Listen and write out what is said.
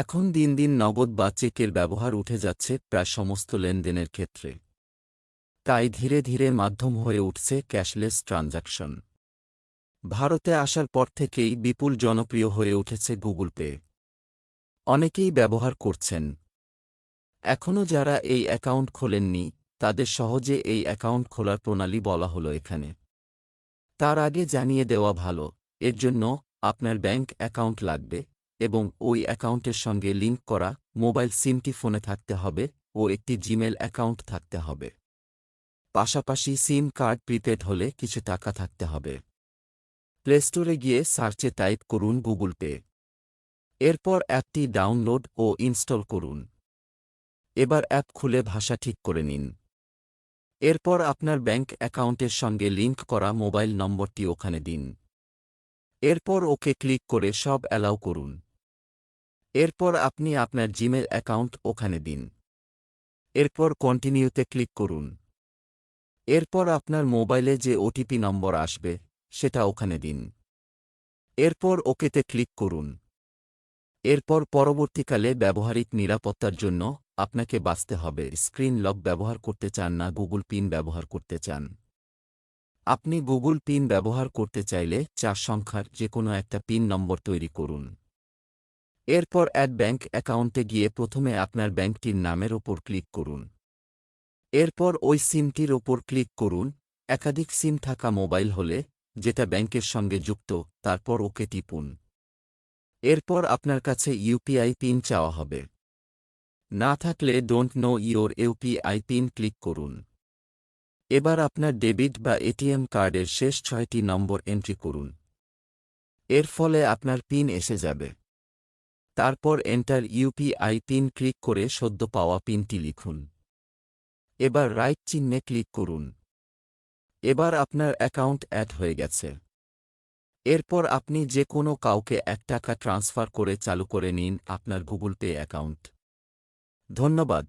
এখন দিন দিন নগদ বা চেকের ব্যবহার উঠে যাচ্ছে প্রায় সমস্ত লেনদেনের ক্ষেত্রে। তাই ধীরে ধীরে মাধ্যম হয়ে উঠছে ক্যাশলেস ট্রানজাকশন। ভারতে আসার পর থেকেই বিপুল জনপ্রিয় হয়ে উঠেছে গুগল পে। অনেকেই ব্যবহার করছেন। এখনও যারা এই অ্যাকাউন্ট খোলেননি, তাদের সহজে এই অ্যাকাউন্ট খোলার প্রণালী বলা হলো এখানে। তার আগে জানিয়ে দেওয়া ভালো, এর জন্য আপনার ব্যাংক অ্যাকাউন্ট লাগবে এবং ওই অ্যাকাউন্টের সঙ্গে লিঙ্ক করা মোবাইল সিমটি ফোনে থাকতে হবে ও একটি জিমেল অ্যাকাউন্ট থাকতে হবে। পাশাপাশি সিম কার্ড প্রিপেড হলে কিছু টাকা থাকতে হবে। প্লে স্টোরে গিয়ে সার্চে টাইপ করুন গুগল পে। এরপর অ্যাপটি ডাউনলোড ও ইনস্টল করুন। এবার অ্যাপ খুলে ভাষা ঠিক করে নিন। এরপর আপনার ব্যাংক অ্যাকাউন্টের সঙ্গে লিঙ্ক করা মোবাইল নম্বরটি ওখানে দিন। এরপর ওকে ক্লিক করে সব অ্যালাউ করুন। এরপর আপনি আপনার জিমেল অ্যাকাউন্ট ওখানে দিন। এরপর কন্টিনিউতে ক্লিক করুন। এরপর আপনার মোবাইলে যে ওটিপি নম্বর আসবে সেটা ওখানে দিন। এরপর ওকেতে ক্লিক করুন। এরপর পরবর্তীকালে ব্যবহারিক নিরাপত্তার জন্য আপনাকে বাছতে হবে স্ক্রিন লক ব্যবহার করতে চান না গুগল পিন ব্যবহার করতে চান। আপনি গুগল পিন ব্যবহার করতে চাইলে 4 সংখ্যার যে কোনো একটা পিন নম্বর তৈরি করুন। এরপর অ্যাড ব্যাংক অ্যাকাউন্টে গিয়ে প্রথমে আপনার ব্যাংকটির নামের ওপর ক্লিক করুন। এরপর ওই সিমটির ওপর ক্লিক করুন। একাধিক সিম থাকা মোবাইল হলে, যেটা ব্যাংকের সঙ্গে যুক্ত, তারপর ওকে টিপুন। এরপর আপনার কাছে ইউপিআই পিন চাওয়া হবে। না থাকলে don't know your UPI pin click করুন। এবার আপনার ডেবিট বা এটিএম কার্ডের শেষ 6টি নম্বর এন্ট্রি করুন। এর ফলে আপনার পিন এসে যাবে। তারপর এন্টার ইউপিআই পিন ক্লিক করে সদ্য পাওয়া পিনটি লিখুন। এবার রাইট চিহ্নে ক্লিক করুন। এবার আপনার অ্যাকাউন্ট অ্যাড হয়ে গেছে। এরপর আপনি যে কোনো কাউকে $1 ট্রান্সফার করে চালু করে নিন আপনার গুগল পে অ্যাকাউন্ট। ধন্যবাদ।